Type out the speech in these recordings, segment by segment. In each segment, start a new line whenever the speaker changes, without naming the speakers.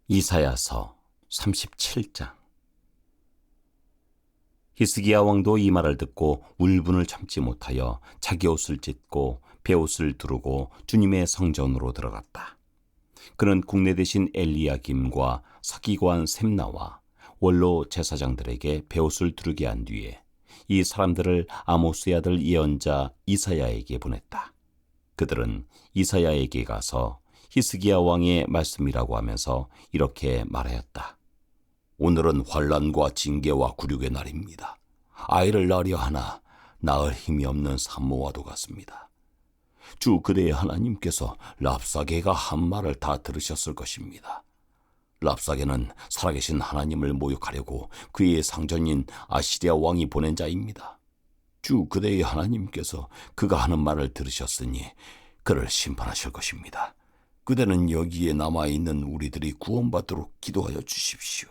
이사야서 37장. 히스기야 왕도 이 말을 듣고 울분을 참지 못하여 자기 옷을 찢고 베옷을 두르고 주님의 성전으로 들어갔다. 그는 국내 대신 엘리야김과 서기관 셈나와 원로 제사장들에게 베옷을 두르게 한 뒤에 이 사람들을 아모스의 아들 예언자 이사야에게 보냈다. 그들은 이사야에게 가서 히스기야 왕의 말씀이라고 하면서 이렇게 말하였다. 오늘은 환난과 징계와 굴욕의 날입니다. 아이를 낳으려 하나 낳을 힘이 없는 산모와도 같습니다. 주 그대의 하나님께서 랍사게가 한 말을 다 들으셨을 것입니다. 랍사게는 살아계신 하나님을 모욕하려고 그의 상전인 아시리아 왕이 보낸 자입니다. 주 그대의 하나님께서 그가 하는 말을 들으셨으니 그를 심판하실 것입니다. 그대는 여기에 남아있는 우리들이 구원받도록 기도하여 주십시오.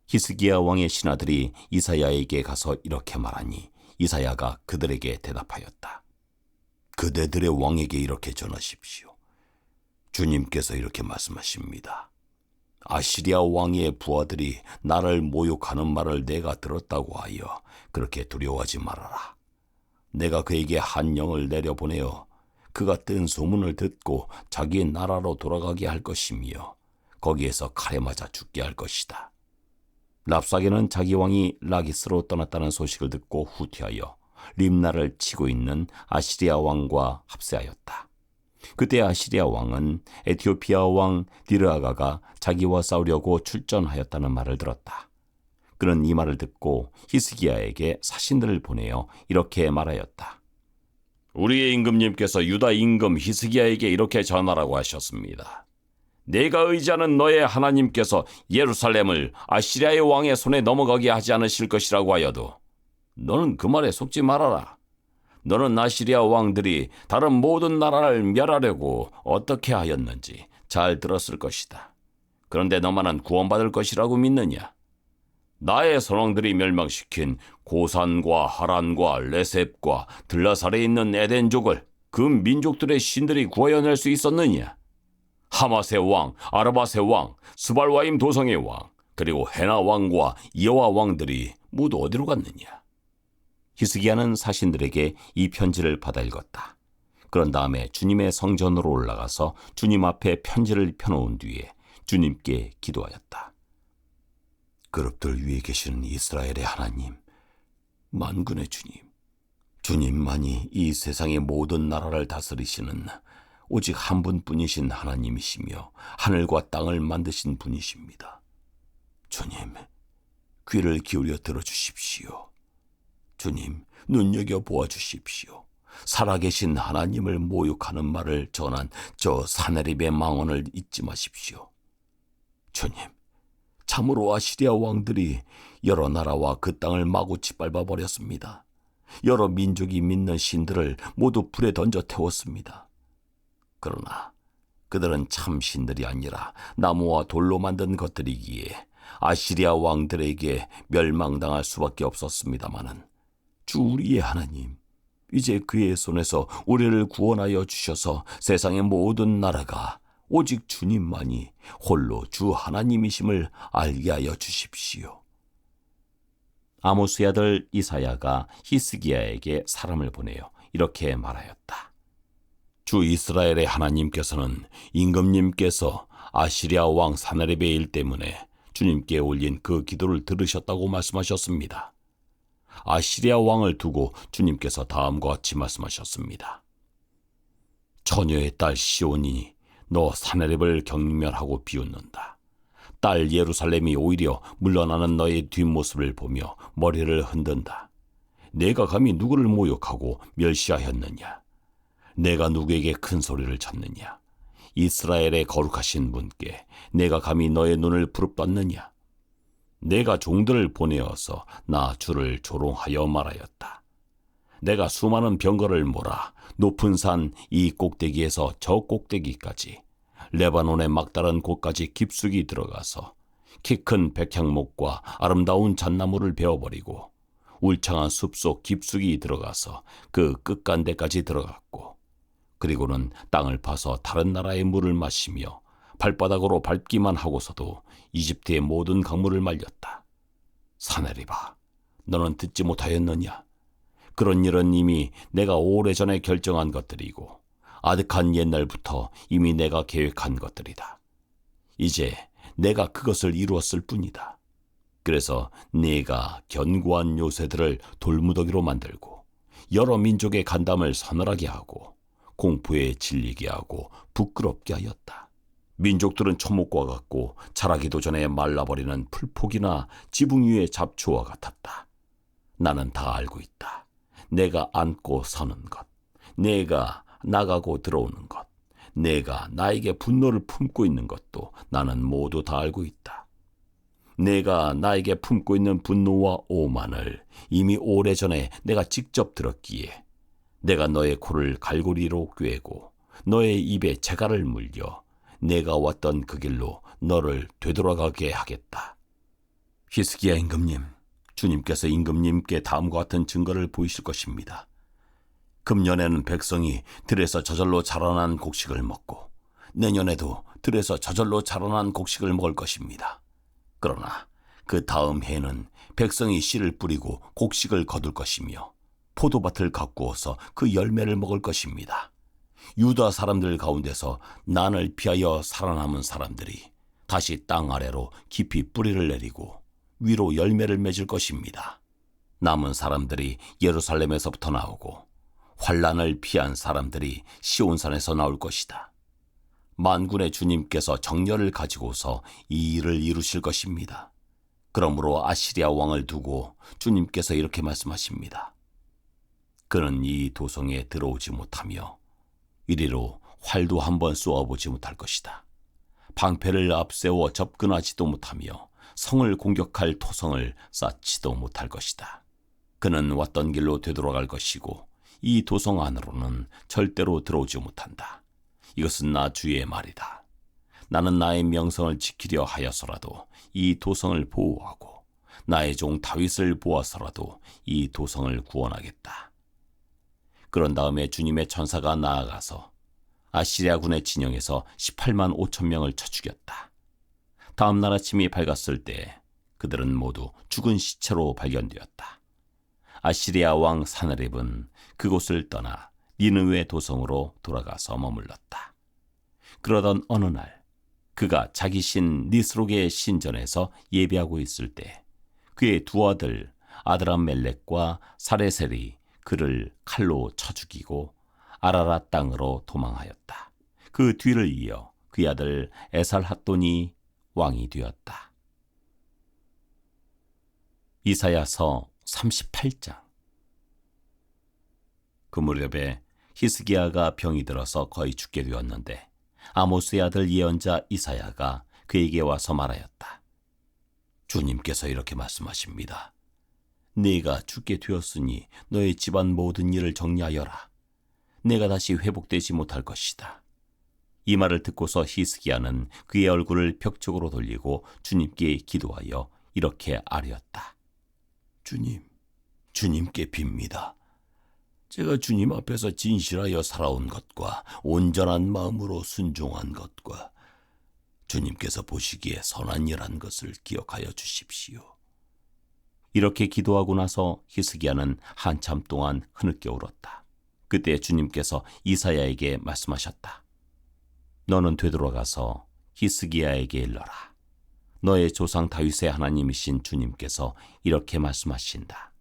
히스기야 왕의 신하들이 이사야에게 가서 이렇게 말하니 이사야가 그들에게 대답하였다. 그대들의 왕에게 이렇게 전하십시오. 주님께서 이렇게 말씀하십니다. 아시리아 왕의 부하들이 나를 모욕하는 말을 내가 들었다고 하여 그렇게 두려워하지 말아라. 내가 그에게 한 영을 내려보내어 그가 뜬 소문을 듣고 자기의 나라로 돌아가게 할 것이며 거기에서 칼에 맞아 죽게 할 것이다. 랍사게는 자기 왕이 라기스로 떠났다는 소식을 듣고 후퇴하여 림나를 치고 있는 아시리아 왕과 합세하였다. 그때 아시리아 왕은 에티오피아 왕 디르아가가 자기와 싸우려고 출전하였다는 말을 들었다. 그는 이 말을 듣고 히스기야에게 사신들을 보내어 이렇게 말하였다. 우리의 임금님께서 유다 임금 히스기야에게 이렇게 전하라고 하셨습니다. 내가 의지하는 너의 하나님께서 예루살렘을 아시리아의 왕의 손에 넘어가게 하지 않으실 것이라고 하여도 너는 그 말에 속지 말아라. 너는 아시리아 왕들이 다른 모든 나라를 멸하려고 어떻게 하였는지 잘 들었을 것이다. 그런데 너만은 구원받을 것이라고 믿느냐? 나의 선왕들이 멸망시킨 고산과 하란과 레셉과 들라살에 있는 에덴족을 그 민족들의 신들이 구하여낼 수 있었느냐? 하맛의 왕, 아르밧의 왕, 스발와임 도성의 왕, 그리고 헤나 왕과 이어와 왕들이 모두 어디로 갔느냐? 히스기야는 사신들에게 이 편지를 받아 읽었다. 그런 다음에 주님의 성전으로 올라가서 주님 앞에 편지를 펴놓은 뒤에 주님께 기도하였다. 그룹들 위에 계시는 이스라엘의 하나님, 만군의 주님, 주님만이 이 세상의 모든 나라를 다스리시는 오직 한 분뿐이신 하나님이시며 하늘과 땅을 만드신 분이십니다. 주님, 귀를 기울여 들어주십시오. 주님, 눈여겨 보아주십시오. 살아계신 하나님을 모욕하는 말을 전한 저 사네립의 망언을 잊지 마십시오. 주님, 참으로 아시리아 왕들이 여러 나라와 그 땅을 마구 짓밟아버렸습니다. 여러 민족이 믿는 신들을 모두 불에 던져 태웠습니다. 그러나 그들은 참 신들이 아니라 나무와 돌로 만든 것들이기에 아시리아 왕들에게 멸망당할 수밖에 없었습니다마는 주 우리의 하나님, 이제 그의 손에서 우리를 구원하여 주셔서 세상의 모든 나라가 오직 주님만이 홀로 주 하나님이심을 알게 하여 주십시오. 아모스의 아들 이사야가 히스기야에게 사람을 보내어 이렇게 말하였다. 주 이스라엘의 하나님께서는 임금님께서 아시리아 왕 사네립의 일 때문에 주님께 올린 그 기도를 들으셨다고 말씀하셨습니다. 아시리아 왕을 두고 주님께서 다음과 같이 말씀하셨습니다. 처녀의 딸 시온이 너 사네립을 경멸하고 비웃는다. 딸 예루살렘이 오히려 물러나는 너의 뒷모습을 보며 머리를 흔든다. 내가 감히 누구를 모욕하고 멸시하였느냐? 내가 누구에게 큰 소리를 쳤느냐? 이스라엘의 거룩하신 분께 내가 감히 너의 눈을 부릅떴느냐? 내가 종들을 보내어서 나 주를 조롱하여 말하였다. 내가 수많은 병거를 몰아 높은 산 이 꼭대기에서 저 꼭대기까지 레바논의 막다른 곳까지 깊숙이 들어가서 키 큰 백향목과 아름다운 잣나무를 베어버리고 울창한 숲속 깊숙이 들어가서 그 끝간데까지 들어갔고 그리고는 땅을 파서 다른 나라의 물을 마시며 발바닥으로 밟기만 하고서도 이집트의 모든 강물을 말렸다. 사내리바, 너는 듣지 못하였느냐? 그런 일은 이미 내가 오래전에 결정한 것들이고 아득한 옛날부터 이미 내가 계획한 것들이다. 이제 내가 그것을 이루었을 뿐이다. 그래서 네가 견고한 요새들을 돌무더기로 만들고 여러 민족의 간담을 서늘하게 하고 공포에 질리게 하고 부끄럽게 하였다. 민족들은 초목과 같고 자라기도 전에 말라버리는 풀포기나 지붕 위의 잡초와 같았다. 나는 다 알고 있다. 내가 앉고 서는 것, 내가 나가고 들어오는 것, 내가 나에게 분노를 품고 있는 것도 나는 모두 다 알고 있다. 내가 나에게 품고 있는 분노와 오만을 이미 오래전에 내가 직접 들었기에 내가 너의 코를 갈고리로 꿰고 너의 입에 재갈을 물려 내가 왔던 그 길로 너를 되돌아가게 하겠다. 히스기야 임금님, 주님께서 임금님께 다음과 같은 증거를 보이실 것입니다. 금년에는 백성이 들에서 저절로 자라난 곡식을 먹고 내년에도 들에서 저절로 자라난 곡식을 먹을 것입니다. 그러나 그 다음 해에는 백성이 씨를 뿌리고 곡식을 거둘 것이며 포도밭을 가꾸어서 그 열매를 먹을 것입니다. 유다 사람들 가운데서 난을 피하여 살아남은 사람들이 다시 땅 아래로 깊이 뿌리를 내리고 위로 열매를 맺을 것입니다. 남은 사람들이 예루살렘에서부터 나오고 환난을 피한 사람들이 시온산에서 나올 것이다. 만군의 주님께서 정렬을 가지고서 이 일을 이루실 것입니다. 그러므로 아시리아 왕을 두고 주님께서 이렇게 말씀하십니다. 그는 이 도성에 들어오지 못하며 이리로 활도 한번 쏘아보지 못할 것이다. 방패를 앞세워 접근하지도 못하며 성을 공격할 토성을 쌓지도 못할 것이다. 그는 왔던 길로 되돌아갈 것이고 이 도성 안으로는 절대로 들어오지 못한다. 이것은 나 주의 말이다. 나는 나의 명성을 지키려 하여서라도 이 도성을 보호하고 나의 종 다윗을 보아서라도 이 도성을 구원하겠다. 그런 다음에 주님의 천사가 나아가서 아시리아 군의 진영에서 18만 5천 명을 쳐 죽였다. 다음 날 아침이 밝았을 때 그들은 모두 죽은 시체로 발견되었다. 아시리아 왕 사나립은 그곳을 떠나 니느웨 도성으로 돌아가서 머물렀다. 그러던 어느 날 그가 자기 신 니스록의 신전에서 예배하고 있을 때 그의 두 아들 아드람멜렉과 사레셀이 그를 칼로 쳐 죽이고 아라랏 땅으로 도망하였다. 그 뒤를 이어 그의 아들 에살핫돈이 왕이 되었다. 이사야서 38장. 그 무렵에 히스기야가 병이 들어서 거의 죽게 되었는데 아모스의 아들 예언자 이사야가 그에게 와서 말하였다. 주님께서 이렇게 말씀하십니다. 네가 죽게 되었으니 너의 집안 모든 일을 정리하여라. 내가 다시 회복되지 못할 것이다. 이 말을 듣고서 히스기야는 그의 얼굴을 벽 쪽으로 돌리고 주님께 기도하여 이렇게 아뢰었다. 주님, 주님께 빕니다. 제가 주님 앞에서 진실하여 살아온 것과 온전한 마음으로 순종한 것과 주님께서 보시기에 선한 일한 것을 기억하여 주십시오. 이렇게 기도하고 나서 히스기야는 한참 동안 흐느껴 울었다. 그때 주님께서 이사야에게 말씀하셨다. 너는 되돌아가서 히스기야에게 일러라. 너의 조상 다윗의 하나님이신 주님께서 이렇게 말씀하신다.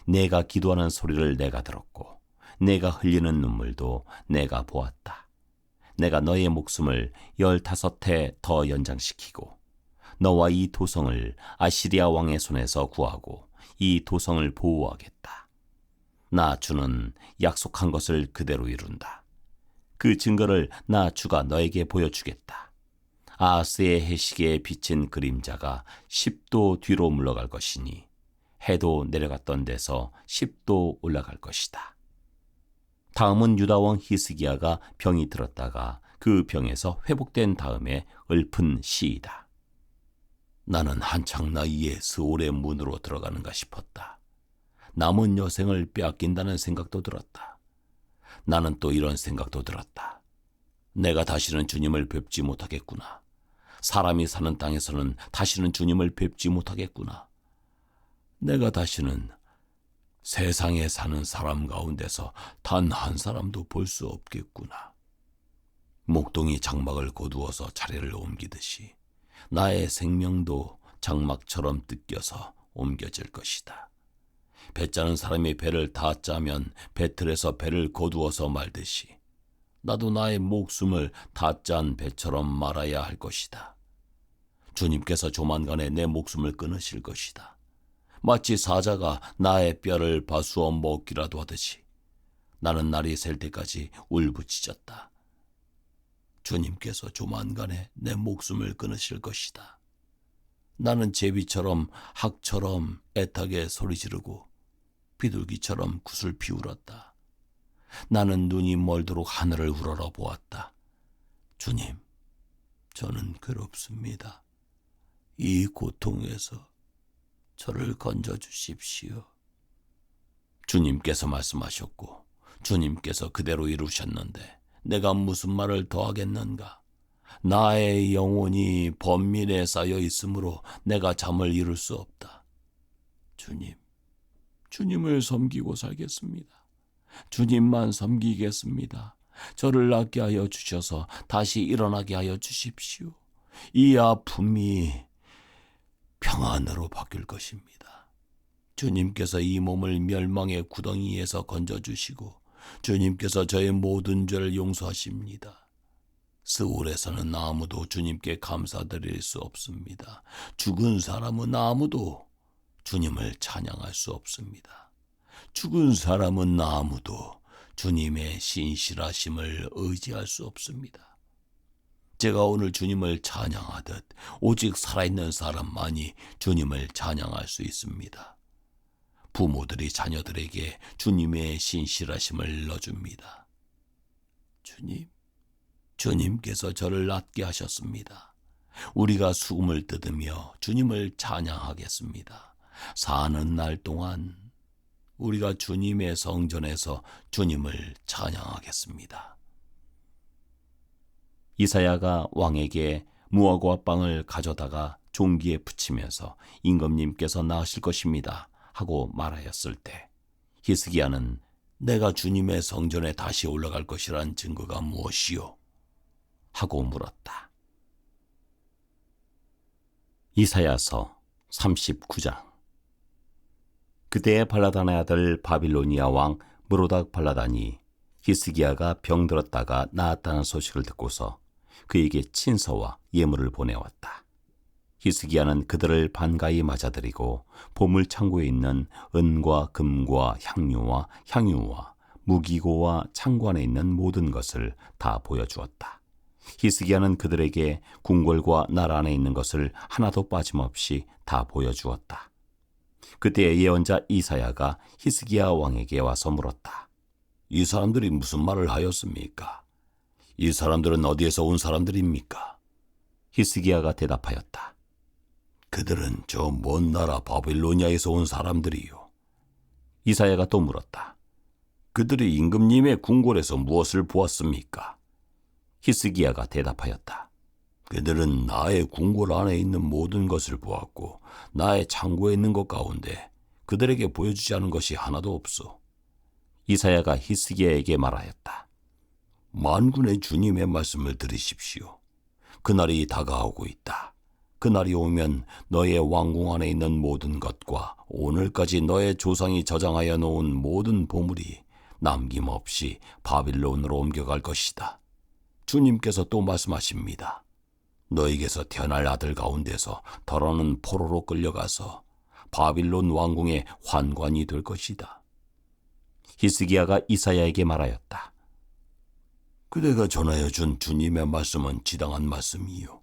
내가 기도하는 소리를 내가 들었고 내가 흘리는 눈물도 내가 보았다. 내가 너의 목숨을 15해 더 연장시키고 너와 이 도성을 아시리아 왕의 손에서 구하고 이 도성을 보호하겠다. 나 주는 약속한 것을 그대로 이룬다. 그 증거를 나 주가 너에게 보여주겠다. 아하스의 해시계에 비친 그림자가 10도 뒤로 물러갈 것이니 해도 내려갔던 데서 10도 올라갈 것이다. 다음은 유다왕 히스기야가 병이 들었다가 그 병에서 회복된 다음에 읊은 시이다. 나는 한창 나이에 스올의 문으로 들어가는가 싶었다. 남은 여생을 빼앗긴다는 생각도 들었다. 나는 또 이런 생각도 들었다. 내가 다시는 주님을 뵙지 못하겠구나. 사람이 사는 땅에서는 다시는 주님을 뵙지 못하겠구나. 내가 다시는 세상에 사는 사람 가운데서 단 한 사람도 볼 수 없겠구나. 목동이 장막을 거두어서 자리를 옮기듯이 나의 생명도 장막처럼 뜯겨서 옮겨질 것이다. 배 짜는 사람이 배를 다 짜면 배틀에서 배를 거두어서 말듯이 나도 나의 목숨을 다 짠 배처럼 말아야 할 것이다. 주님께서 조만간에 내 목숨을 끊으실 것이다. 마치 사자가 나의 뼈를 바수어 먹기라도 하듯이 나는 날이 셀 때까지 울부짖었다. 주님께서 조만간에 내 목숨을 끊으실 것이다. 나는 제비처럼 학처럼 애타게 소리 지르고 비둘기처럼 굿을 피울었다. 나는 눈이 멀도록 하늘을 우러러 보았다. 주님, 저는 괴롭습니다. 이 고통에서 저를 건져주십시오. 주님께서 말씀하셨고 주님께서 그대로 이루셨는데 내가 무슨 말을 더하겠는가? 나의 영혼이 번민에 쌓여 있으므로 내가 잠을 이룰 수 없다. 주님을 섬기고 살겠습니다. 주님만 섬기겠습니다. 저를 낫게 하여 주셔서 다시 일어나게 하여 주십시오. 이 아픔이 평안으로 바뀔 것입니다. 주님께서 이 몸을 멸망의 구덩이에서 건져주시고 주님께서 저의 모든 죄를 용서하십니다. 스울에서는 아무도 주님께 감사드릴 수 없습니다. 죽은 사람은 아무도 주님을 찬양할 수 없습니다. 죽은 사람은 아무도 주님의 신실하심을 의지할 수 없습니다. 제가 오늘 주님을 찬양하듯 오직 살아있는 사람만이 주님을 찬양할 수 있습니다. 부모들이 자녀들에게 주님의 신실하심을 넣어줍니다. 주님께서 저를 낫게 하셨습니다. 우리가 숨을 뜯으며 주님을 찬양하겠습니다. 사는 날 동안 우리가 주님의 성전에서 주님을 찬양하겠습니다. 이사야가 왕에게 무화과 빵을 가져다가 종기에 붙이면서 임금님께서 나으실 것입니다 하고 말하였을 때 히스기야는 내가 주님의 성전에 다시 올라갈 것이란 증거가 무엇이요? 하고 물었다. 이사야서 39장. 그때의 발라단의 아들 바빌로니아 왕 무로닥 발라단이 히스기야가 병들었다가 나았다는 소식을 듣고서 그에게 친서와 예물을 보내왔다. 히스기야는 그들을 반가이 맞아들이고 보물 창고에 있는 은과 금과 향료와 향유와 무기고와 창고 안에 있는 모든 것을 다 보여주었다. 히스기야는 그들에게 궁궐과 나라 안에 있는 것을 하나도 빠짐없이 다 보여주었다. 그때 예언자 이사야가 히스기야 왕에게 와서 물었다. 이 사람들이 무슨 말을 하였습니까? 이 사람들은 어디에서 온 사람들입니까? 히스기야가 대답하였다. 그들은 저 먼 나라 바빌로니아에서 온 사람들이요. 이사야가 또 물었다. 그들이 임금님의 궁궐에서 무엇을 보았습니까? 히스기야가 대답하였다. 그들은 나의 궁궐 안에 있는 모든 것을 보았고 나의 창고에 있는 것 가운데 그들에게 보여주지 않은 것이 하나도 없소. 이사야가 히스기야에게 말하였다. 만군의 주님의 말씀을 들으십시오. 그날이 다가오고 있다. 그날이 오면 너의 왕궁 안에 있는 모든 것과 오늘까지 너의 조상이 저장하여 놓은 모든 보물이 남김없이 바빌론으로 옮겨갈 것이다. 주님께서 또 말씀하십니다. 너에게서 태어날 아들 가운데서 더러는 포로로 끌려가서 바빌론 왕궁의 환관이 될 것이다. 히스기야가 이사야에게 말하였다. 그대가 전하여 준 주님의 말씀은 지당한 말씀이요.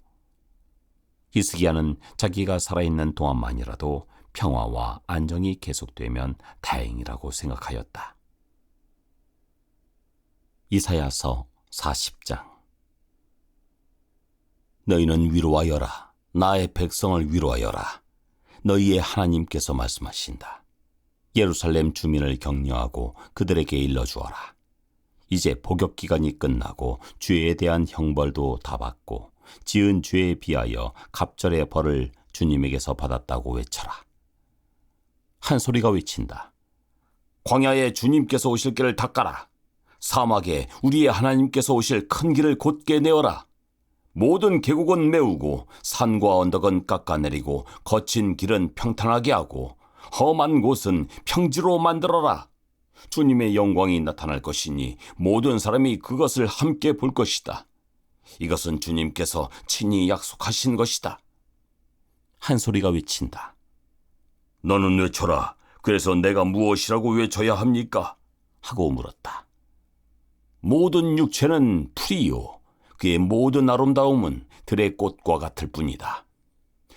히스기야는 자기가 살아있는 동안만이라도 평화와 안정이 계속되면 다행이라고 생각하였다. 이사야서 40장. 너희는 위로하여라. 나의 백성을 위로하여라. 너희의 하나님께서 말씀하신다. 예루살렘 주민을 격려하고 그들에게 일러주어라. 이제 복역 기간이 끝나고 죄에 대한 형벌도 다 받고 지은 죄에 비하여 갑절의 벌을 주님에게서 받았다고 외쳐라. 한 소리가 외친다. 광야에 주님께서 오실 길을 닦아라. 사막에 우리의 하나님께서 오실 큰 길을 곧게 내어라. 모든 계곡은 메우고 산과 언덕은 깎아내리고 거친 길은 평탄하게 하고 험한 곳은 평지로 만들어라. 주님의 영광이 나타날 것이니 모든 사람이 그것을 함께 볼 것이다. 이것은 주님께서 친히 약속하신 것이다. 한 소리가 외친다. 너는 외쳐라. 그래서 내가 무엇이라고 외쳐야 합니까? 하고 물었다. 모든 육체는 풀이요. 그의 모든 아름다움은 들의 꽃과 같을 뿐이다.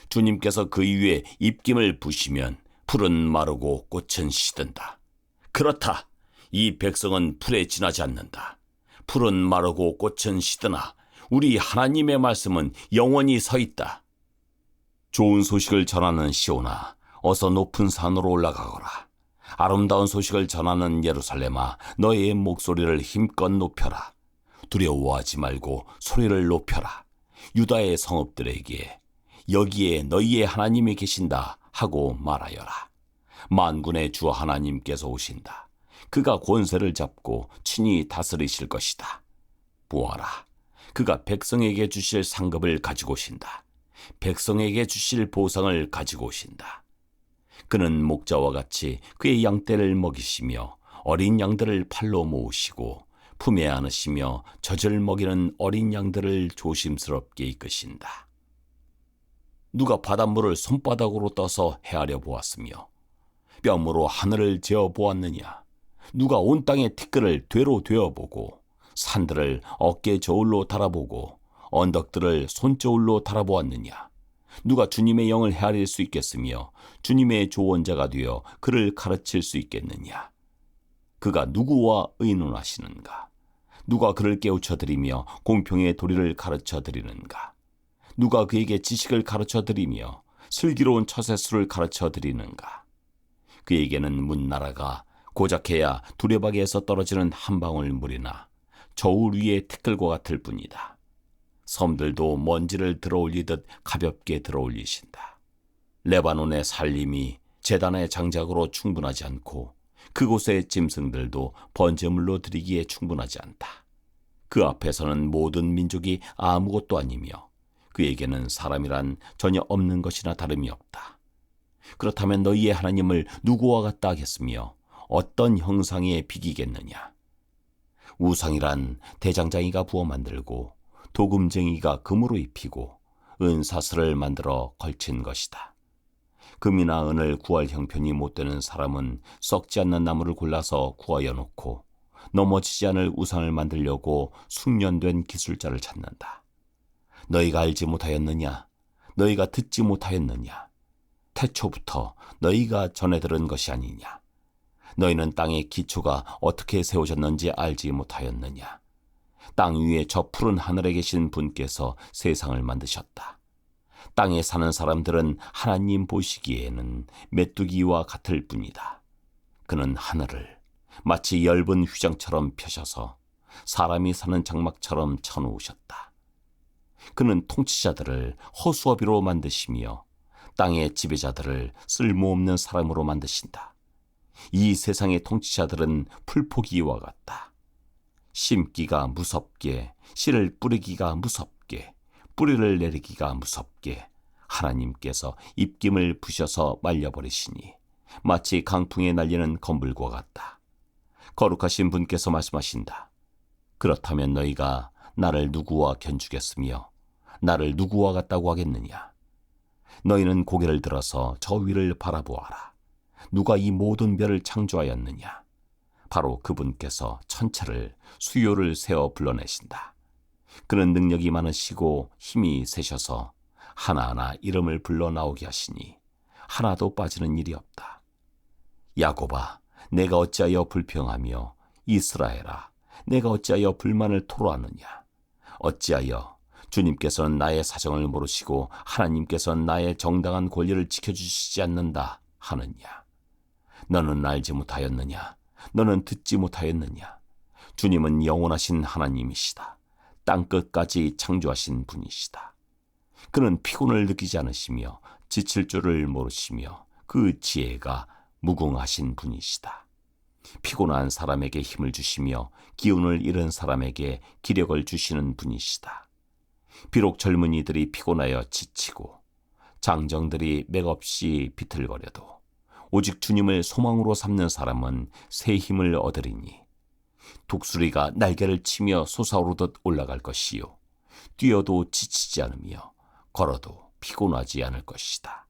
주님께서 그 위에 입김을 부시면 풀은 마르고 꽃은 시든다. 그렇다. 이 백성은 풀에 지나지 않는다. 풀은 마르고 꽃은 시드나 우리 하나님의 말씀은 영원히 서 있다. 좋은 소식을 전하는 시온아, 어서 높은 산으로 올라가거라. 아름다운 소식을 전하는 예루살렘아, 너의 목소리를 힘껏 높여라. 두려워하지 말고 소리를 높여라. 유다의 성읍들에게 여기에 너희의 하나님이 계신다 하고 말하여라. 만군의 주 하나님께서 오신다. 그가 권세를 잡고 친히 다스리실 것이다. 보아라. 그가 백성에게 주실 상급을 가지고 오신다. 백성에게 주실 보상을 가지고 오신다. 그는 목자와 같이 그의 양떼를 먹이시며 어린 양들을 팔로 모으시고 품에 안으시며 젖을 먹이는 어린 양들을 조심스럽게 이끄신다. 누가 바닷물을 손바닥으로 떠서 헤아려 보았으며 뼘으로 하늘을 재어 보았느냐? 누가 온 땅의 티끌을 되로 되어보고 산들을 어깨 저울로 달아보고 언덕들을 손저울로 달아보았느냐? 누가 주님의 영을 헤아릴 수 있겠으며 주님의 조언자가 되어 그를 가르칠 수 있겠느냐? 그가 누구와 의논하시는가? 누가 그를 깨우쳐드리며 공평의 도리를 가르쳐드리는가? 누가 그에게 지식을 가르쳐드리며 슬기로운 처세술을 가르쳐드리는가? 그에게는 문나라가 고작해야 두레박이에서 떨어지는 한 방울 물이나 저울 위의 티끌과 같을 뿐이다. 섬들도 먼지를 들어올리듯 가볍게 들어올리신다. 레바논의 살림이 제단의 장작으로 충분하지 않고 그곳의 짐승들도 번제물로 드리기에 충분하지 않다. 그 앞에서는 모든 민족이 아무것도 아니며 그에게는 사람이란 전혀 없는 것이나 다름이 없다. 그렇다면 너희의 하나님을 누구와 같다 하겠으며 어떤 형상에 비기겠느냐? 우상이란 대장장이가 부어 만들고 도금쟁이가 금으로 입히고 은사슬을 만들어 걸친 것이다. 금이나 은을 구할 형편이 못 되는 사람은 썩지 않는 나무를 골라서 구하여 놓고 넘어지지 않을 우상을 만들려고 숙련된 기술자를 찾는다. 너희가 알지 못하였느냐? 너희가 듣지 못하였느냐? 태초부터 너희가 전해 들은 것이 아니냐? 너희는 땅의 기초가 어떻게 세우셨는지 알지 못하였느냐? 땅 위에 저 푸른 하늘에 계신 분께서 세상을 만드셨다. 땅에 사는 사람들은 하나님 보시기에는 메뚜기와 같을 뿐이다. 그는 하늘을 마치 엷은 휘장처럼 펴셔서 사람이 사는 장막처럼 쳐놓으셨다. 그는 통치자들을 허수아비로 만드시며 땅의 지배자들을 쓸모없는 사람으로 만드신다. 이 세상의 통치자들은 풀포기와 같다. 심기가 무섭게, 씨를 뿌리기가 무섭게, 뿌리를 내리기가 무섭게 하나님께서 입김을 부셔서 말려버리시니 마치 강풍에 날리는 검불과 같다. 거룩하신 분께서 말씀하신다. 그렇다면 너희가 나를 누구와 견주겠으며 나를 누구와 같다고 하겠느냐? 너희는 고개를 들어서 저 위를 바라보아라. 누가 이 모든 별을 창조하였느냐? 바로 그분께서 천체를 수요를 세어 불러내신다. 그는 능력이 많으시고 힘이 세셔서 하나하나 이름을 불러 나오게 하시니 하나도 빠지는 일이 없다. 야곱아, 내가 어찌하여 불평하며 이스라엘아, 내가 어찌하여 불만을 토로하느냐? 어찌하여 주님께서는 나의 사정을 모르시고 하나님께서는 나의 정당한 권리를 지켜주시지 않는다 하느냐? 너는 알지 못하였느냐? 너는 듣지 못하였느냐? 주님은 영원하신 하나님이시다. 땅끝까지 창조하신 분이시다. 그는 피곤을 느끼지 않으시며 지칠 줄을 모르시며 그 지혜가 무궁하신 분이시다. 피곤한 사람에게 힘을 주시며 기운을 잃은 사람에게 기력을 주시는 분이시다. 비록 젊은이들이 피곤하여 지치고 장정들이 맥없이 비틀거려도 오직 주님을 소망으로 삼는 사람은 새 힘을 얻으리니 독수리가 날개를 치며 솟아오르듯 올라갈 것이요 뛰어도 지치지 않으며 걸어도 피곤하지 않을 것이다.